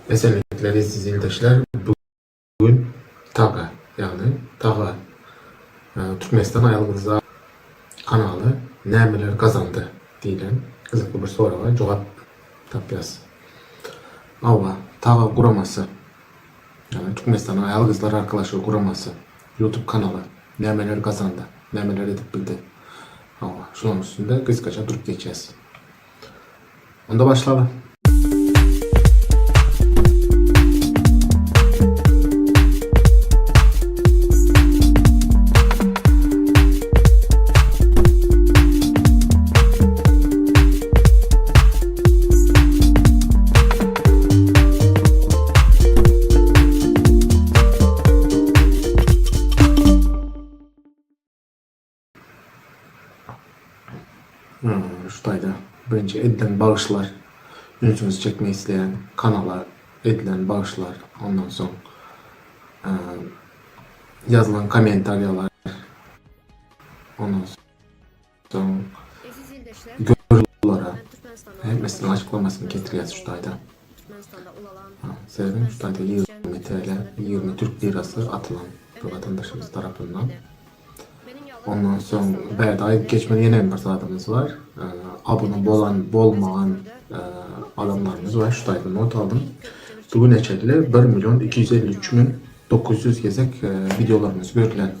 Esenlikler siz ildeşler. Bugün Taga yani Taga Türkmenistan Ayalgıza kanalı nämeler kazandı diýilen gyzykly bir soraga jogap tapýas. Awa Taga guramasy yani Türkmenistan Ayalgızlar Arkadaşlığı guramasy YouTube kanalı nämeler kazandı, nämeler edip bildi. Awa şunun üstünde kıskaça durup geçeceğiz. Onda başlayalım. Şutayda birinci edilen bağışlar, ününüzü çekmeyi isteyen kanala edilen bağışlar, ondan sonra yazılan komentaryalar, ondan sonra görüntülara hepsinin açıklamasını getireceğiz Şutayda. Sebebim Şutayda 20 TL, 20 Türk lirası atılan bir vatandaşımız tarafından. Ondan sonra bärde ayıp geçmeli yeni bir zatımız var. Abone olan, bolmagan adamlarımız var. Şutayda not aldım. Bugün eçerli 1.253.900 gezek videolarımız görülen.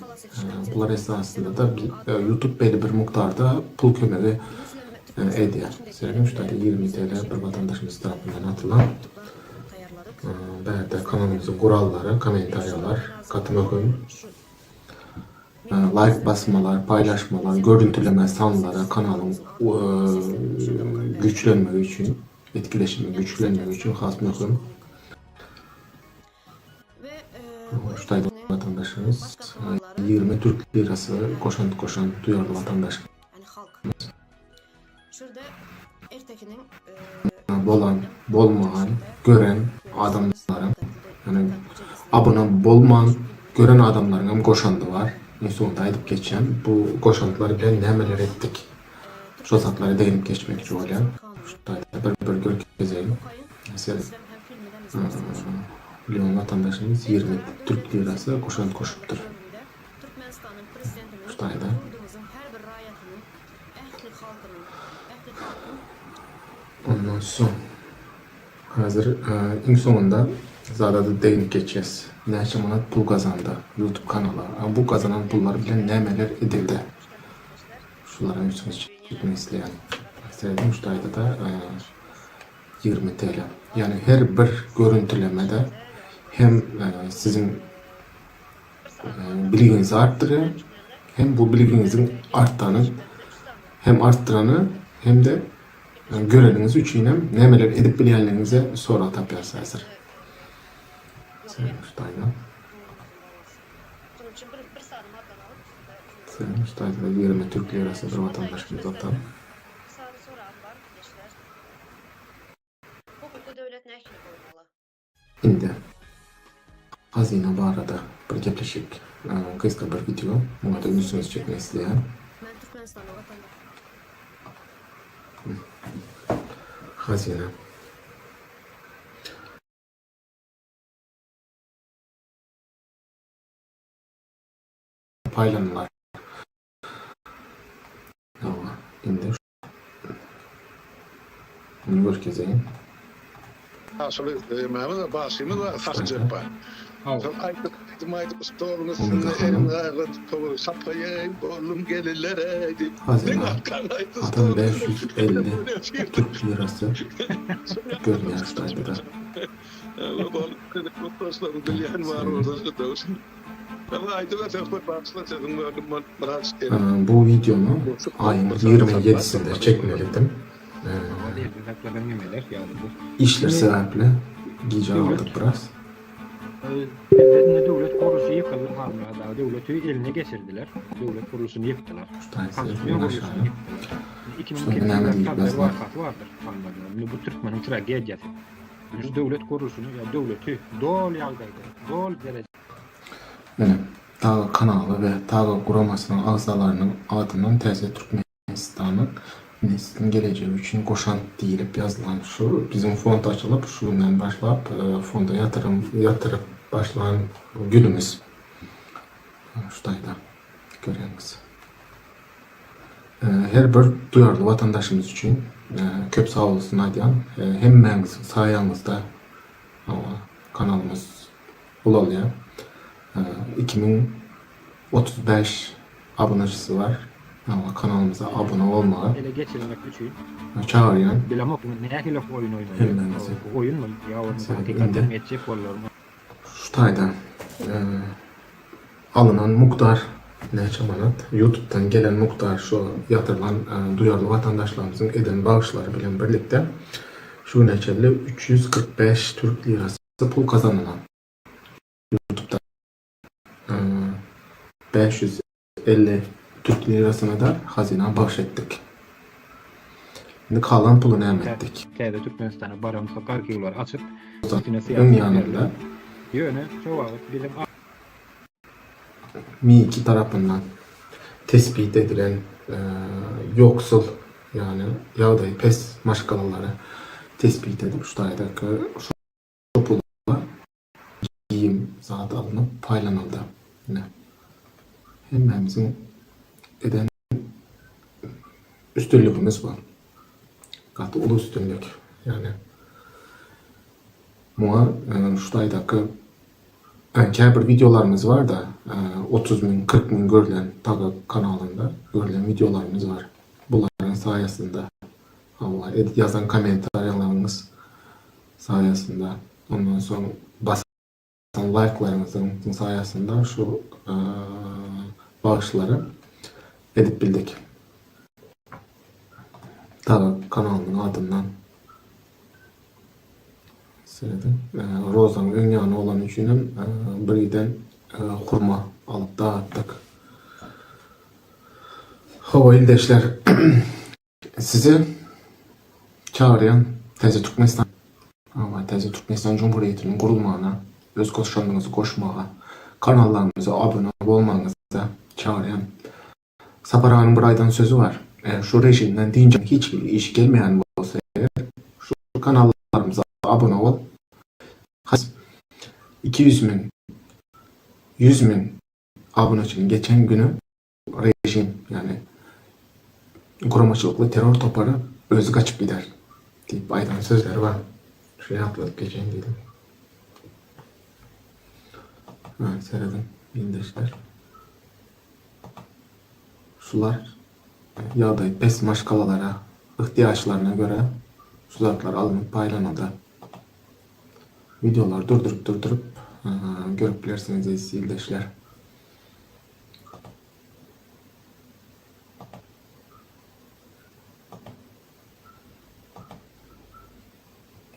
Bunlar esasında da YouTube belli bir miktarda pul kömegi ediyor. Sebebim Şutayda 20 TL bir vatandaşımız tarafından atılan. Bärde kanalımızın kuralları, komentaryalar, katılım, like basmalar, paylaşmalar, görüntüleme sanları kanalın güçlenmeyi için, etkileşimi güçlenmeyi için has mühim. Şutayda vatandaşımız 20 Türk lirası koşan duyarlı vatandaşımız. Bolmagan, gören adamların, yani abone bolmagan, gören adamların hem koşandı var. Sonunda edip geçen bu koşantıları bilen nämeler ettik. Şu zatları değinip geçmek için olan. Şutayda bir görkezeyim. Mesela milyon vatandaşımız 20 Türk lirası koşuptur. Şutayda. Ondan sonra hazır en sonunda zaten değinip geçeceğiz. Neçe manat pul kazandı YouTube kanalı. Bu kazanan pullar bilen nämeler edildi. Şulara üstünüz çekmeyi isteyen. Sevdiğim Şutayda da 20 TL. Yani her bir görüntülemede hem sizin bilginizi arttırıyor, hem bu bilginizin arttıranı hem de göreniniz üçün nämeler edip bilýänlerinize sonra tapýas hazır. Şutayda 20 Türk lirası bir vatandaşımız atan. Şimdi hazine barada bir gepleşik kısa bir video. Buna da üstünüz çekmeyi isteyen. Hazine. Paylanlar. Ama indir. Bunu görkezeyim. Aslında Mehmet başımız var saçacak var. Aytıp stoğunuz elimde ayakla sapayı bolum gelirlere. Hazine. Adam 550 Türk lirası görünüyor Şutayda. Bu videonu ayın 27'sinde çekmeliydim. İşler sebeple gece aldık biraz. Devletinde devlet korusu yıkılır hamlada. Devleti eline geçirdiler. Devlet korusunu yıktılar. Konstitusiyon korusunu yıktılar. 2002'de haber vardır hamlada. Bu Türkmenin tragediyası. Biz devlet korusunu ya devleti dol yağdaydı. Dol derece. Taga kanalı ve Taga kuramasının ağzalarının adının tezi Türkmenistan'ın sizin geleceği için koşan deyilip yazılan şu bizim fond açılıp şundan başlayıp fonda yatırıp başlayan günümüz. Şuradaydı görüyorsunuz. Her bir duyarlı vatandaşımız için köp sağ olsun aydan hem sayenizde kanalımız oluyor. 2035 abonecisi var. Ama kanalımıza abone olmağı Ele geçirmek için çağırıyan bilemem ne hilaf oyun oynuyor. Hemen Oyun mu? Ya onu Sen hakikaten indi. edecek olur mu? Şutay'dan alınan muhtar neçe manat YouTube'dan gelen muhtar şu yatırılan duyarlı vatandaşlarımızın eden bağışları bilen birlikte şu neçeli 345 Türk lirası pul kazanılan YouTube'dan 550 Türk lirasına da hazine bahşettik. Şimdi kalan pulu ne ettik? Kayda Türkmenistan'a baran fakar kiyular açıp Ön yanında yönü çoğalıp bizim Mi2 tarafından tespit edilen yoksul yani yağdayı pes maşgalaları tespit edip şuradaki şu pula giyim zatı alınıp paylanıldı. Yine hemmemizin eden üstünlüğümüz var. Katı ulu üstünlük yani muha şuradaki bir videolarımız var da 30 bin 40 bin görülen Taga kanalında görülen videolarımız var. Bunların sayesinde ama yazan komentarlarınız sayesinde ondan sonra basan like'larınızın sayesinde şu bağışları edip bildik. Taga kanalının adından Rozan ön yanı olan üçünün birden hurma alıp dağıttık. Hava ildeşler sizi çağıran Teze Türkmenistan ama Teze Türkmenistan Cumhuriyeti'nin kurulmağına, öz koşanlığınızı koşmağa, kanallarımıza abone olmanıza çağıran Sapara'nın bir aydan sözü var. Şu rejimden deyince hiç iş gelmeyen olsa şu kanallarımıza abone ol. 200 bin 100 bin abonecinin geçen günü rejim yani kuramaçılıklı terör toparı özü kaçıp gider deyip aydan sözleri var. Şuraya atladık geçen dedim. Evet seyredin bindeşler. Sular yağdayı pes maşkalalara ihtiyaçlarına göre sularlar alınıp paylanıldı. Videolar durdurup görüp bilirsiniz izleyiciler.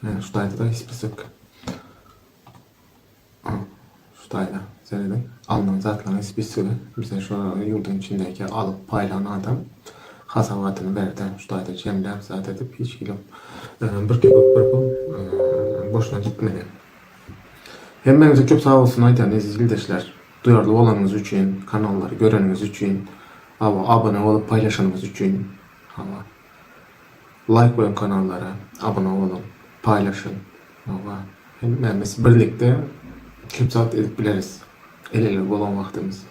Şuradaydı da hiçbir sık. Şuradaydı seyredin. Alınan zatların hiçbir sık. Bize şu yurdun içindeki alıp paylanan adam hasavatını verdi. Şuradaydı cemlep zat edip hiç ilim bir köpük bir pul boşuna gitmedi. Hemmenize çok sağ olsun aytan izleyiciler. Duyarlı olanınız için, kanalları göreniniz için, abone olup paylaşanınız için, like koyun kanallara, abone olun, paylaşın. Hemmemiz birlikte çok saat edip biliriz. El ele olan vaktimiz.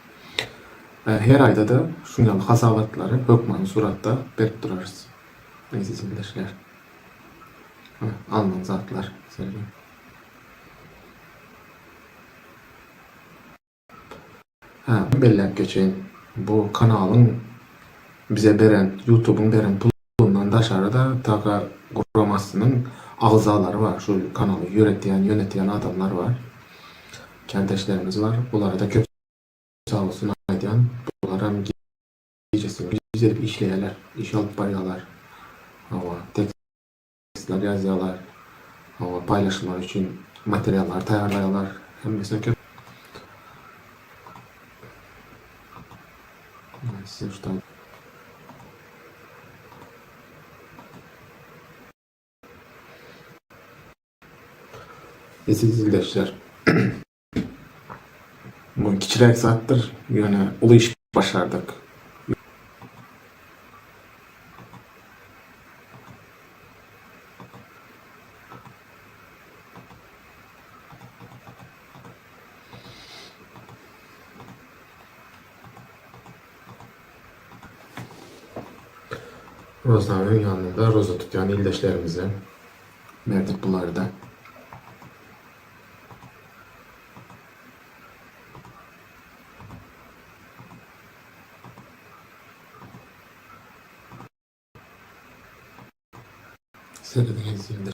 Her ayda da şunyalı hasavatları hökmanın suratta berip durarız. İzleyiciler. Alınan zatlar. Sevgilim. Bellep geçeyim. Bu kanalın bize beren, YouTube'un beren pulundan daşarıda Taga kuramasının ağzaları var. Şu kanalı yönetiyen adamlar var. Kenteşlerimiz var. Bunlara da köp sağ olsun aydan. Bunlara gecesini güzel işleyeler. İş alıp bayralar. Tekstler yazıyorlar. Paylaşımlar için materyaller tayarlayalar. Hem mesela köp size şuradan izleyiciler bu kiçilik sattır yani ulu iş başardık. Roznamenin yanında roza tutan ildeşlerimize verdik bunları da. Seyrediniz ildeşler.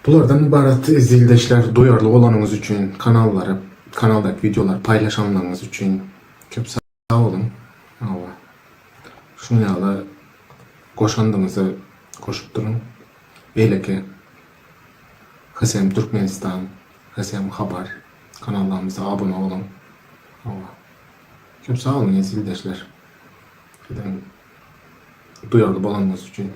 Bulardan ibaret izleyiciler, duyarlı olanınız için kanaldaki videolar paylaşanlarınız için çok sağ olun. Allah. Şunu yala koşandığınızı koşup durun. Öyle ki Hasem Türkmenistan, Hasem Haber kanallarımıza abone olun. Allah. Çok sağ olun izleyiciler. Duyarlı olanınız için.